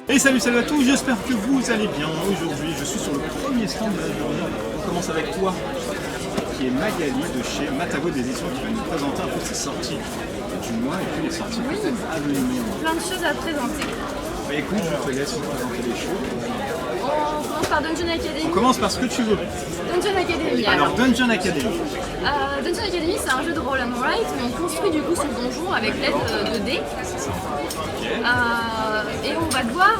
Et salut à tous, j'espère que vous allez bien. Aujourd'hui, je suis sur le premier stand de la journée. On commence avec toi, qui est Magali de chez Matago d'édition, qui va nous présenter un peu ses sorties du mois et puis les sorties peut-être à venir. Plein de choses à présenter. Bah écoute, je te laisse nous présenter les choses. On commence par Dungeon Academy. On commence par ce que tu veux. Dungeon Academy. Alors, Dungeon Academy. Dungeon Academy, c'est un jeu de roll and write où on construit du coup son donjon avec l'aide de dés. Et on va devoir,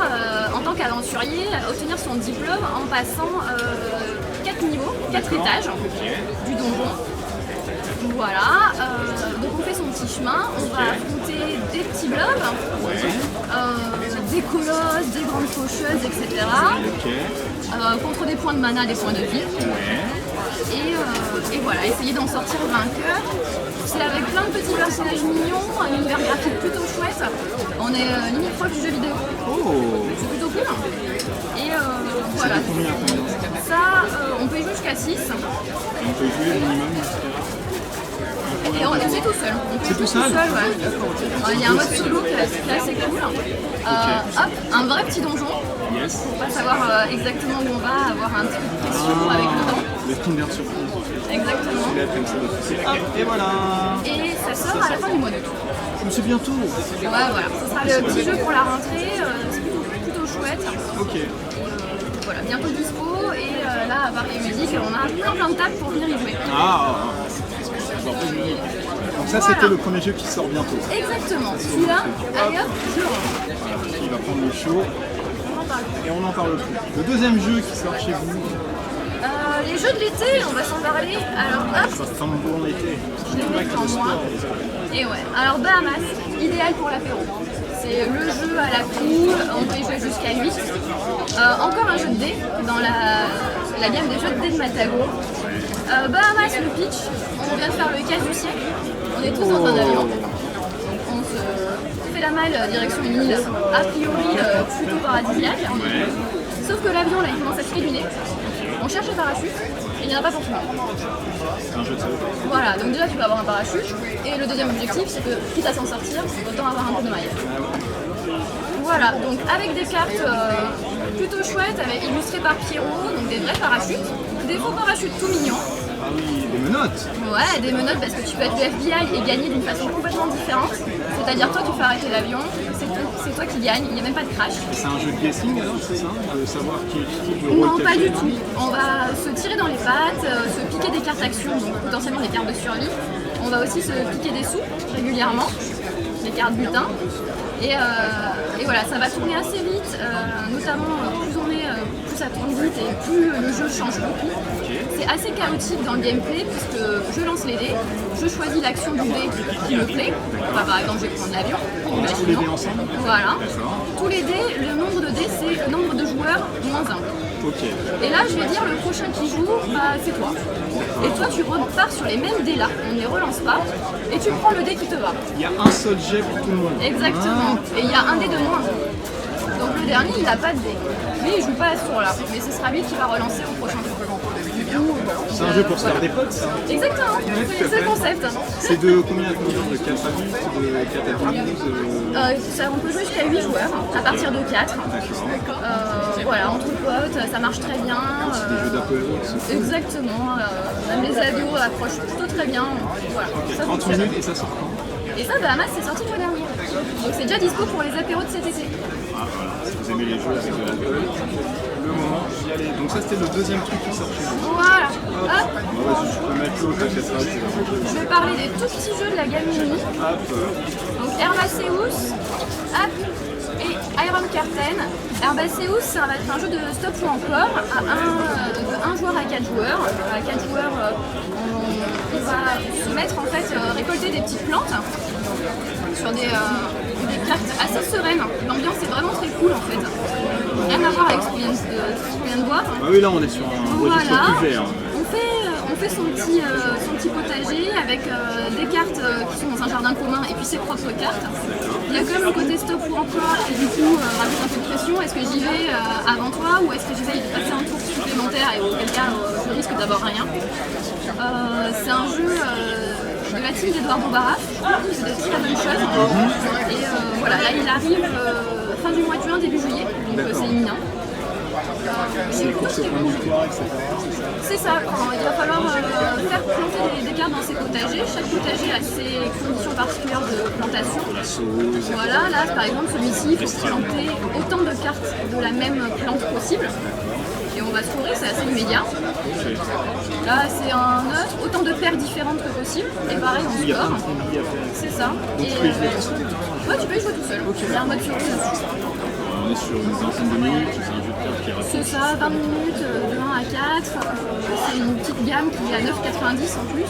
en tant qu'aventurier, obtenir son diplôme en passant 4 niveaux, 4 étages du donjon. Voilà, donc on fait son petit chemin, on va affronter des petits blobs, des colosses, des grandes faucheuses, etc. Contre des points de mana, des points de vie. Et voilà, essayer d'en sortir vainqueur. C'est avec plein de petits personnages mignons, un univers graphique plutôt chouette. On est limite proche du jeu vidéo. C'est plutôt cool. Et voilà. Ça, on peut y jouer jusqu'à 6. On peut jouer le minimum. Et c'est tout seul. C'est tout seul, ouais. Il y a un mode solo qui est assez cool. Hop, un vrai petit donjon. Yes. Pour pas savoir exactement où on va, avoir un petit peu de pression avec le temps. Le Kinder Surprise. Exactement. Et voilà. Et ça sort à la fin du mois d'août. C'est bientôt. Ouais, voilà. Ce sera le petit jeu pour la rentrée. C'est plutôt chouette. Ok. Voilà, bientôt dispo. Et là, à Paris Musique, on a plein de tables pour venir y jouer. Donc ça, c'était le premier jeu qui sort bientôt. Exactement. Celui-là, allez hop, je le rends. Il va prendre le show. Et on n'en parle plus. Le deuxième jeu qui sort chez vous. Les jeux de l'été, on va s'en parler. Alors hop, Ça sent bon l'été. je les mets en moi. Et ouais, alors Bahamas, idéal pour l'apéro. C'est le jeu à la cool, on peut y jouer jusqu'à 8. Encore un jeu de dés dans la gamme des jeux de dés de Matago. Bahamas, le pitch, on vient de faire le casse du siècle. On est tous dans un avion. On se fait la malle direction une île a priori plutôt paradisiaque. Sauf que l'avion là il commence à se du nez. On cherche un parachute et il n'y en a pas pour tout le monde. C'est un jeu de sauvetage. Voilà, donc déjà tu vas avoir un parachute. Et le deuxième objectif c'est que quitte à s'en sortir, autant avoir un peu de maille. Voilà, donc avec des cartes plutôt chouettes, illustrées par Pierrot, donc des vrais parachutes, des faux parachutes tout mignons. Ah oui, des menottes. Ouais, des menottes parce que tu peux être le FBI et gagner d'une façon complètement différente. C'est-à-dire toi tu fais arrêter l'avion, c'est toi qui gagne, il n'y a même pas de crash. C'est un jeu de guessing alors, c'est ça? De savoir qui de rôle Non, pas caché. du tout. On va se tirer dans les pattes, se piquer des cartes actions, donc potentiellement des cartes de survie. On va aussi se piquer des sous régulièrement, des cartes butin. Et voilà, ça va tourner assez vite, notamment plus on est, plus ça tourne vite et plus le jeu change beaucoup. C'est assez chaotique dans le gameplay puisque je lance les dés, je choisis l'action du dé qui me plaît. Enfin, par exemple, je vais prendre l'avion. On lance tous les dés ensemble. Voilà. D'accord. Tous les dés, le nombre de dés, c'est le nombre de joueurs moins 1. Ok. Et là, je vais dire, le prochain qui joue, bah, c'est toi. Et toi, tu repars sur les mêmes dés là, on ne les relance pas, et tu prends le dé qui te va. Il y a un seul jet pour tout le monde. Exactement. Et il y a un dé de moins. Donc le dernier, il n'a pas de dé. Lui, il joue pas à ce tour-là, mais ce sera lui qui va relancer au prochain tour. C'est un jeu pour se faire des potes, ça. Exactement, c'est le concept. C'est de combien à combien? De 4 à 8, de 4 à 12 On peut jouer jusqu'à 8 joueurs, à partir de 4. Voilà, entre potes, ça marche très bien. C'est des jeux d'apéro aussi. Exactement, même les ados approchent plutôt très bien. Voilà, ça 30 fonctionne. minutes et ça sort quand? Et ça, Bahamas, c'est sorti le mois dernier. Donc c'est déjà dispo pour les apéros de cet été. Ah voilà, si vous aimez les jeux avec de l'alcool, le moment d'y aller. Donc ça c'était le deuxième truc qui sort chez vous. Voilà. Hop. Hop. Bon, vas-y, je peux mettre l'autre, t'inquiète pas. Je vais parler des tout petits jeux de la gamme Mini. Hop. Donc Herbaceus, Hop et Iron Curtain. Herbaceus, ça va être un jeu de stop ou encore, de 1 joueur à 4 joueurs. À 4 joueurs, on va se mettre en fait, récolter des petites plantes sur des cartes assez sereines. L'ambiance est vraiment très cool en fait. Rien à voir avec ce qu'on vient de voir. Ah oui, là on est sur un registre Voilà. plus vert. On fait son petit potager avec des cartes qui sont dans un jardin commun et puis ses propres cartes. Il y a quand même le côté stop ou encore qui du coup rajoute un peu de pression. Est-ce que j'y vais avant toi ou est-ce que j'essaye de passer un tour supplémentaire et auquel cas je risque d'avoir rien. C'est un jeu de la team d'Eduardo Barra, c'est de très bonnes choses. Et voilà, là il arrive fin du mois de juin, début juillet, donc c'est imminent. C'est les courses au point de victoire, etc. C'est ça, il va falloir faire planter des cartes dans ces potagers. Chaque potager a ses conditions particulières de plantation. La sauce. Voilà, là par exemple celui-ci, il faut planter autant de cartes de la même plante possible. Et on va scorer, c'est assez immédiat. Là c'est un œuf, autant de paires différentes que possible. Et pareil on Il y a plein score. de combis à faire. C'est ça. Donc Et, tu peux y jouer tout seul. ouais, tu peux y jouer tout seul. Il y a un mode survie dessus. On est sur une vingtaine de minutes, c'est un jeu de cartes qui est rapide. C'est ça, 20 minutes de 1 à 4. C'est une petite gamme qui est à 9,90 en plus.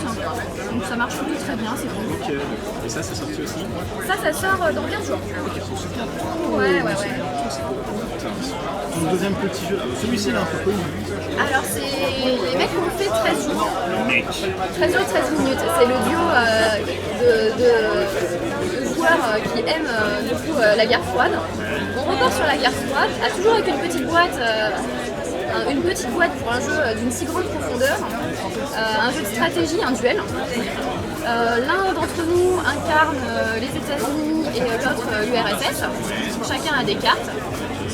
Donc ça marche plutôt très bien, c'est cool. Ok. Et ça sorti aussi? Ça sort dans 15 jours. Ouais. Ton deuxième petit jeu, celui-ci là un peu connu. Alors c'est les mecs qui ont fait 13 jours. Le mec. 13 jours, 13 minutes. C'est le duo de joueurs qui aiment du coup la guerre froide. On repart sur la guerre froide, toujours avec une petite boîte pour un jeu d'une si grande profondeur, un jeu de stratégie, un duel. L'un d'entre nous incarne les États-Unis et l'autre l'URSS. Chacun a des cartes,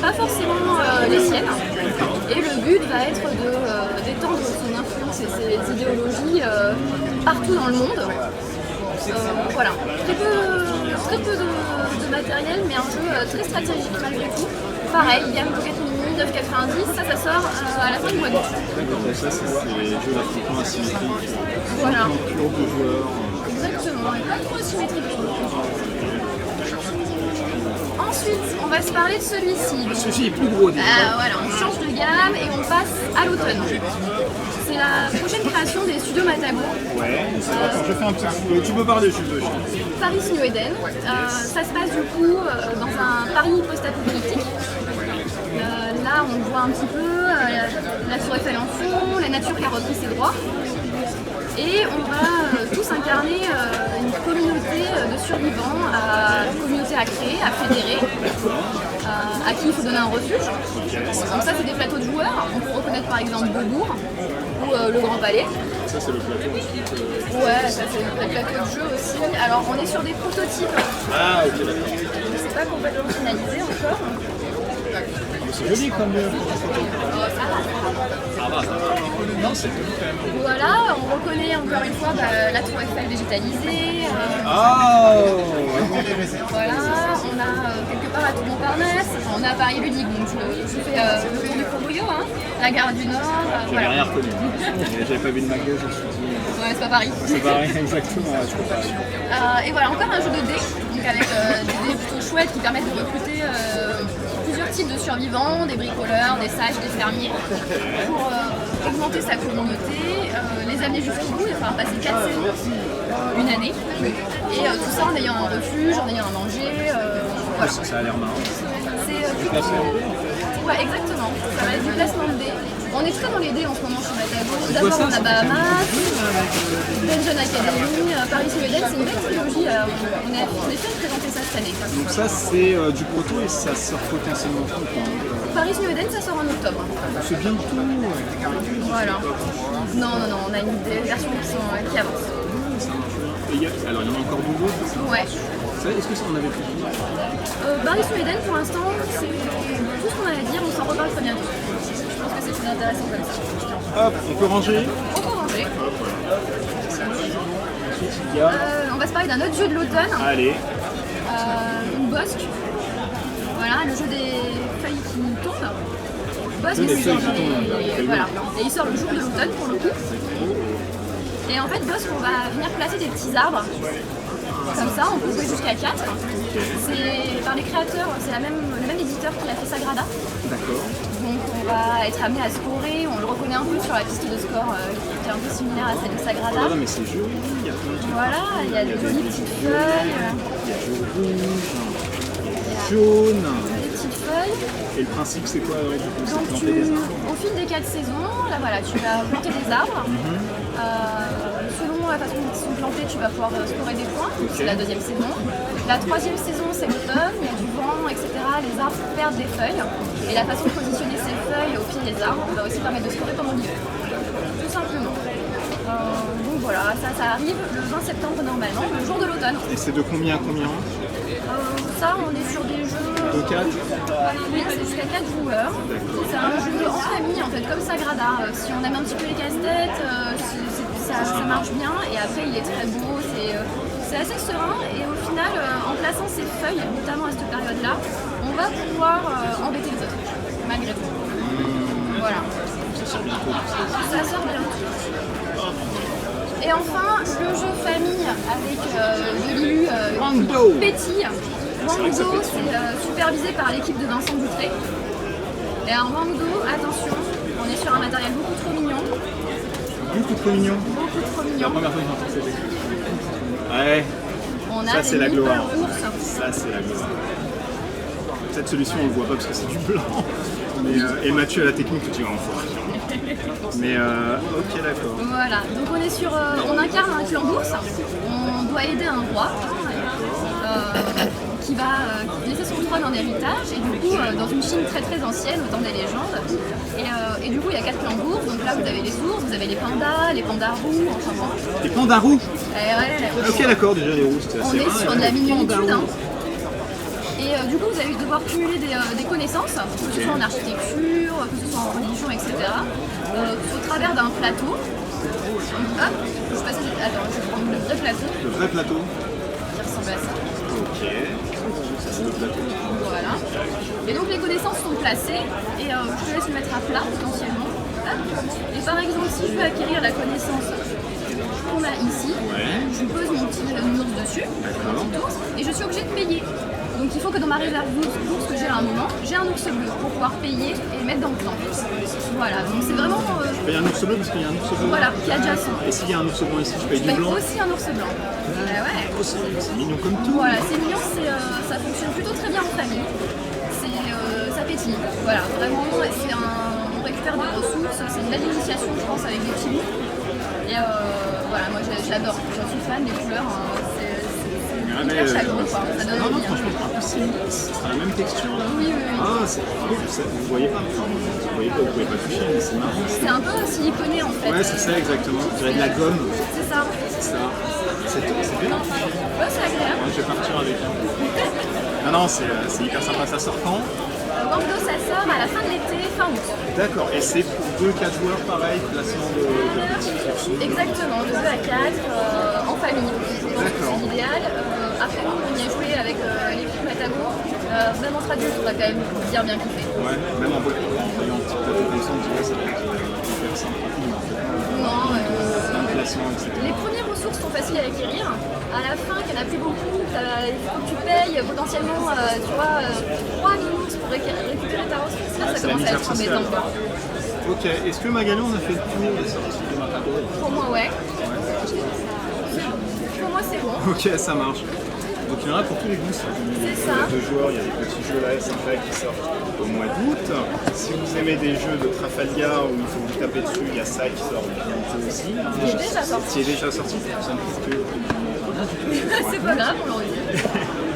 pas forcément les siennes. Et le but va être d'étendre son influence et ses idéologies partout dans le monde. Voilà, très peu de matériel, mais un jeu très stratégique malgré tout. Pareil, gamme Pocket Mini, 9,90, ça sort à la fin du mois d'août. D'accord, ça c'est les jeux l'affrontement asymétrique. Voilà. Plus de joueurs. Exactement, et pas trop asymétrique. Ensuite, on va se parler de celui-ci. Donc, Celui-ci est plus gros déjà. voilà, on change de gamme et on passe à l'automne. C'est la prochaine création des studios Matago. Ouais, attends, je fais un petit. Tu peux parler, je suis dessus. Paris New Eden. Ça se passe du coup dans un Paris post-apocalyptique. Là, on voit un petit peu la tour Eiffel en fond, la nature qui a repris ses droits. Et on va tous incarner une communauté de survivants, une communauté à créer, à fédérer, à qui il faut donner un refuge. Donc ça, c'est des plateaux de joueurs. On peut reconnaître par exemple Beaubourg ou le Grand Palais. Ça, c'est le plateau ensuite. Ouais, ça c'est le plateau de jeu aussi. Alors on est sur des prototypes. Ah, ok, d'accord. C'est pas complètement finalisé encore. C'est joli comme ça va. Non, c'est joli quand même. Voilà, on reconnaît encore une fois la tour Eiffel végétalisée. Voilà, on a quelque part la tour Montparnasse. On a Paris Ludique, donc je fais le tour du Promoyo, hein, la gare du Nord. J'avais rien reconnu. J'avais pas vu de McDo, je me suis dit. Ouais, c'est pas Paris. C'est pareil, exactement. Je peux pas. Et voilà, encore un jeu de dés, donc avec des dés plutôt chouettes qui permettent de recruter plusieurs types de survivants, des bricoleurs, des sages, des fermiers, pour augmenter sa communauté, les amener jusqu'au bout. Il va falloir passer 4 saisons, une année, et tout ça en ayant un refuge, en ayant à manger. Voilà. Ça a l'air marrant. C'est ouais, exactement. Ça va être du placement de dés. On est très dans les dés en ce moment chez Matago. D'abord on a Bahamas, Dungeon Academy, Paris New Eden, c'est une belle trilogie. On est fait de présenter ça cette année. Donc ça c'est du proto et ça sort potentiellement quand Paris New Eden, ça sort en octobre. C'est bientôt. Voilà. Non, on a des versions qui avancent. Et alors il y en a encore d'autres, c'est ça? Ouais. Est-ce que ça en avait plus? Paris New Eden, pour l'instant, c'est tout ce qu'on a à dire, on s'en reparle très bientôt. Je pense que c'est plus intéressant comme ça. Hop, on peut ranger. On peut ranger. Ensuite il y a. On va se parler d'un autre jeu de l'automne. Allez. Une Bosque. Voilà, le jeu des feuilles qui tombent. Bosque, Des c'est feuilles qui genre tombent. voilà. Et il sort le jour de l'automne pour le coup. Et en fait, Bosque, on va venir placer des petits arbres. Comme ça, on peut jouer jusqu'à 4. C'est par les créateurs, c'est le même éditeur qui a fait Sagrada. D'accord. Donc on va être amené à scorer, on le reconnaît un peu sur la piste de score qui est un peu similaire à celle de Sagrada. Voilà, mais c'est joli, il y a plein de trucs. Voilà, il y a des jolies petites feuilles. Il y a jaune rouge, jaune. Des petites feuilles. Et le principe c'est quoi du coup? C'est Donc planter des arbres. au fil des 4 saisons, là voilà, tu vas planter des arbres. Selon la façon dont ils sont plantés, tu vas pouvoir scorer des points. C'est la deuxième saison. La troisième saison, c'est l'automne, il y a du vent, etc. Les arbres perdent des feuilles. Et la façon de positionner ces feuilles au pied des arbres va aussi permettre de scorer pendant l'hiver. Tout simplement. Donc voilà, ça arrive le 20 septembre normalement, le jour de l'automne. Et c'est de combien à combien? Ça, on est sur des jeux. De 4. Oui, c'est jusqu'à 4 joueurs. C'est un jeu en famille, en fait, comme Sagrada. Si on aime un petit peu les casse-têtes, ça marche bien. Et après, il est très beau, c'est assez serein. Et au final, en plaçant ces feuilles, notamment à cette période-là, on va pouvoir embêter les autres, malgré tout. Voilà. Ça sort bientôt. Ça sort bientôt. Et enfin, le jeu famille avec de l'IU Petit. Wangdo, c'est supervisé par l'équipe de Vincent Dutré. Et alors Wangdo, attention, on est sur un matériel beaucoup trop mignon. Beaucoup trop mignon. Beaucoup trop C'est la mignon. première fois que j'entends cette expression. Ouais. On Ça, a c'est des la gloire. ours. Ça, c'est la gloire. Cette solution, on le voit pas parce que c'est du blanc. Mais, et Mathieu à la technique, tu vas en voir. Mais ok, d'accord. Voilà, donc on est sur, on incarne un clan d'ours. On doit aider un roi qui va laisser son trône en héritage. Et du coup, dans une Chine très très ancienne, au temps des légendes. Et du coup, il y a 4 clans d'ours. Donc là, vous avez les ours, vous avez les pandas roux, enfin bon. Les pandas roux. Ouais. Ok, d'accord, déjà les roux, c'est On assez est rare, sur et de la les mignonitude. pandas roux. Et du coup, vous allez devoir cumuler des connaissances, que ce soit en architecture, que ce soit en religion, etc. Au travers d'un plateau. Hop, je passe attends, je vais prendre le vrai plateau Le vrai plateau. qui ressemble à ça. Ok. Ça, c'est le plateau. Voilà. Et donc les connaissances sont placées et je te laisse le mettre à plat potentiellement. Hop. Et par exemple, si je veux acquérir la connaissance qu'on a ici, je pose mon petit ours dessus, mon petit ours, et je suis obligée de payer. Donc il faut que dans ma réserve d'ours que j'ai à un moment, j'ai un ours bleu pour pouvoir payer et mettre dans le plan. Voilà, donc c'est vraiment... Je paye un ours bleu parce qu'il y a un ours bleu. Voilà, qui est adjacent. Et s'il y a un ours blanc ici, je paye Je du paye blanc. aussi un ours blanc. Ouais. Oh, c'est mignon comme tout. Voilà, c'est mignon, ça fonctionne plutôt très bien en famille. Ça pétille. Voilà, vraiment, on récupère des ressources. C'est une belle initiation, je pense, avec des petits loups. Et voilà, moi j'adore, j'en suis fan des couleurs. Hyper chaleureux, quoi. Ça donne Non, envie. franchement, en plus, c'est la même texture là. Oui. Ah, c'est cool, vous voyez pas, enfin, vous pouvez pas toucher, mais c'est marrant. C'est un peu siliconé en fait. Ouais, c'est ça exactement. Je dirais de la gomme. C'est ça. C'est ça. C'est bien. Ouais, c'est agréable. Je vais partir avec. Non, c'est hyper sympa. Ça sort quand? Wangdo, ça sort à la fin de l'été, fin août. D'accord. Et c'est pour 2-4 joueurs, pareil, placement de petits ours. Exactement, de 2 à 4, en famille. D'accord. C'est l'idéal. Après, nous, on y a joué avec l'équipe Matago. Même entre adultes, on a quand même bien kiffé. Ouais, même en voyant un petit peu de descente, tu vois, ça va être hyper sympa. Non, C'est un placement, etc. les premières ressources sont faciles à acquérir. À la fin, qu'il n'y en a plus beaucoup, il faut que tu payes potentiellement, tu vois, 3 minutes pour récupérer ta ressource. Là, ça c'est la commence à misère être sociale. embêtant, quoi. Ok, est-ce que Magali, on a fait le tour des sorties de Matago? Pour moi, ouais. Pour moi, c'est bon. Ok, ça marche. Donc il y en a pour tous les goûts. C'est ça. De joueurs, il y a des petits jeux là sympas qui sortent au mois d'août. Si vous aimez des jeux de Trafalgar où il faut vous taper dessus, il y a ça qui sort bientôt aussi. Qui est déjà sorti. Qui est déjà sorti, ça me fait que... C'est pas grave, on l'aurait dit.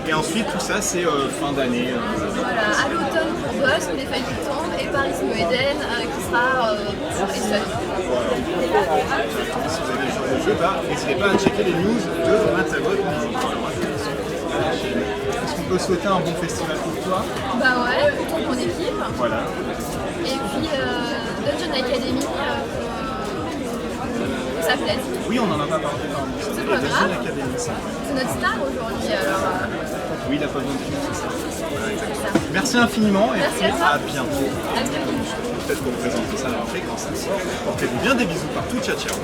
Et ensuite tout ça c'est fin d'année. Voilà, à l'automne pour Bosque, les feuilles qui tombent, et Paris New Eden qui sera sur les seuls. Si vous avez des jeux de jeu, n'hésitez pas à checker les news de Matago. Est-ce qu'on peut souhaiter un bon festival pour toi? Bah ouais, pour ton équipe. Voilà. Et puis Dungeon Academy, que ça plaise. Oui, on en a pas parlé dans C'est le pas grave. Academy. C'est notre star aujourd'hui, alors. Oui, il n'a pas besoin de plus, c'est ça. Voilà, exactement. Merci infiniment et Merci puis à toi. à bientôt. À bientôt. Peut-être qu'on vous présente ça à la rentrée quand ça sort. Portez-vous bien, des bisous partout, ciao ciao.